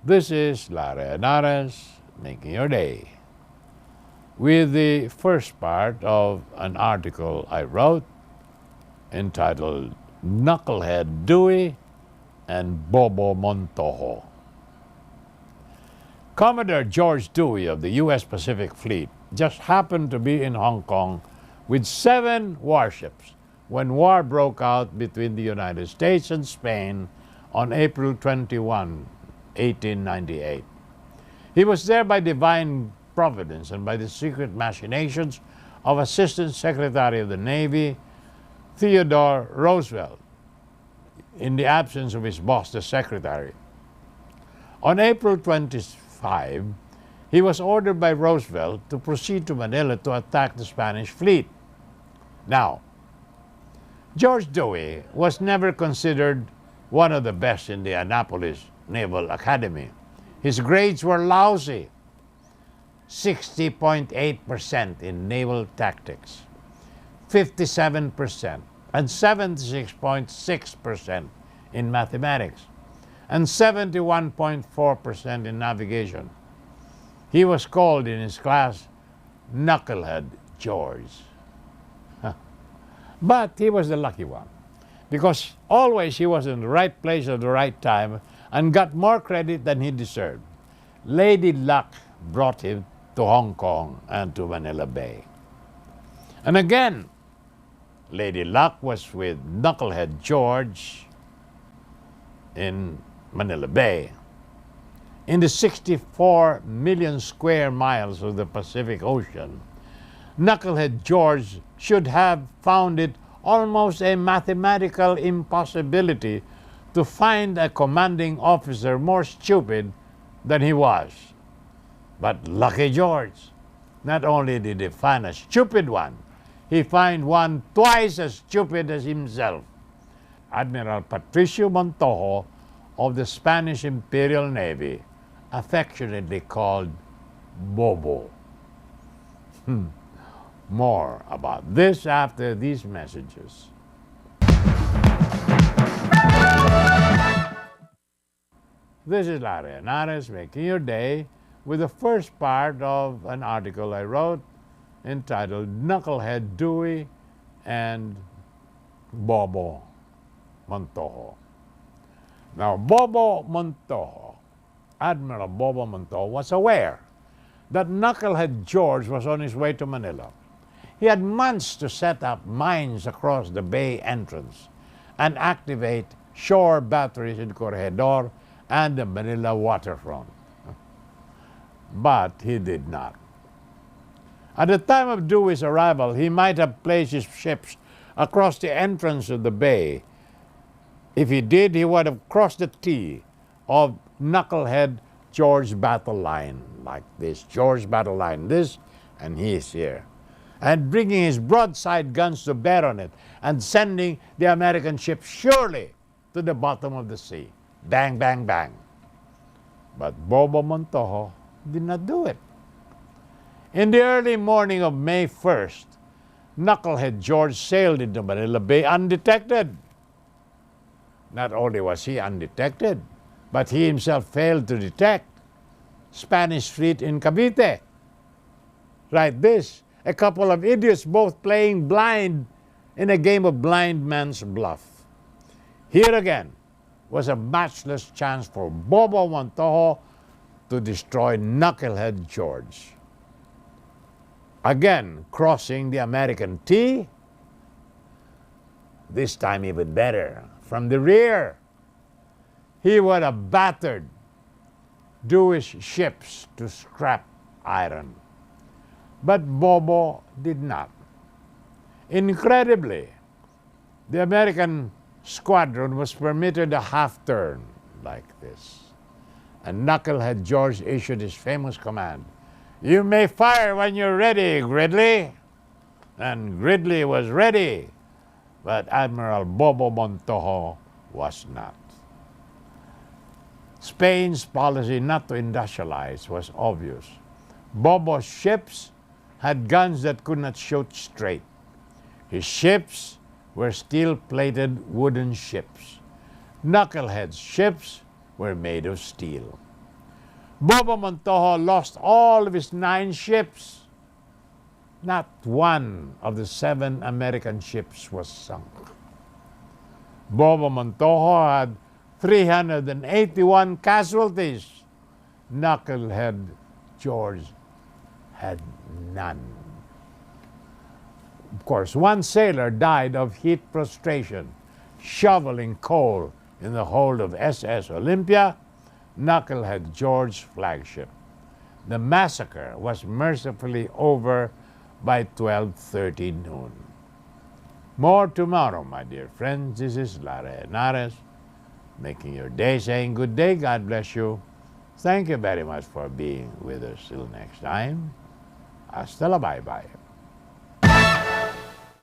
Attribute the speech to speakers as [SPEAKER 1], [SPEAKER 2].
[SPEAKER 1] This is Lara Henares making your day with the first part of an article I wrote entitled Knucklehead Dewey and Bobo Montojo. Commodore George Dewey of the U.S. Pacific Fleet just happened to be in Hong Kong with 7 warships when war broke out between the United States and Spain on April 21, 1898. He was there by divine providence and by the secret machinations of Assistant Secretary of the Navy Theodore Roosevelt, in the absence of his boss, the Secretary. On April 25, he was ordered by Roosevelt to proceed to Manila to attack the Spanish fleet. Now, George Dewey was never considered one of the best in the Annapolis Naval Academy. His grades were lousy, 60.8% in naval tactics, 57%, and 76.6% in mathematics, and 71.4% in navigation. He was called in his class Knucklehead George. But he was the lucky one, because always he was in the right place at the right time and got more credit than he deserved. Lady Luck brought him to Hong Kong and to Manila Bay. And again, Lady Luck was with Knucklehead George in Manila Bay. In the 64 million square miles of the Pacific Ocean, Knucklehead George should have found it almost a mathematical impossibility to find a commanding officer more stupid than he was. But lucky George, not only did he find a stupid one, he found one twice as stupid as himself. Admiral Patricio Montojo of the Spanish Imperial Navy, affectionately called Bobo. More about this after these messages. This is Lara Henares making your day with the first part of an article I wrote entitled Knucklehead Dewey and Bobo Montojo. Now, Bobo Montojo, Admiral Bobo Montojo, was aware that Knucklehead George was on his way to Manila. He had months to set up mines across the bay entrance and activate shore batteries in Corregidor and the Manila waterfront. But he did not. At the time of Dewey's arrival, he might have placed his ships across the entrance of the bay. If he did, he would have crossed the T of Knucklehead George battle line, like this. George battle line, this, and he is here. And bringing his broadside guns to bear on it and sending the American ship surely to the bottom of the sea. Bang, bang, bang. But Bobo Montojo did not do it. In the early morning of May 1st, Knucklehead George sailed into Manila Bay undetected. Not only was he undetected, but he himself failed to detect Spanish fleet in Cavite. Like this, a couple of idiots both playing blind in a game of blind man's bluff. Here again was a matchless chance for Bobo Montojo to destroy Knucklehead George. Again, crossing the American T, this time even better, from the rear. He would have battered Dewey's ships to scrap iron. But Bobo did not. Incredibly, the American squadron was permitted a half turn like this. And Knucklehead George issued his famous command, "You may fire when you're ready, Gridley." And Gridley was ready, but Admiral Bobo Montojo was not. Spain's policy not to industrialize was obvious. Bobo's ships had guns that could not shoot straight. His ships were steel-plated wooden ships. Knucklehead's ships were made of steel. Bobo Montojo lost all of his 9 ships. Not one of the 7 American ships was sunk. Bobo Montojo had 381 casualties. Knucklehead George had none. Of course, one sailor died of heat prostration, shoveling coal in the hold of SS Olympia, Knucklehead George's flagship. The massacre was mercifully over by 12:30 noon. More tomorrow, my dear friends. This is Lara Henares, making your day, saying good day. God bless you. Thank you very much for being with us. Till next time. Hasta la bye-bye.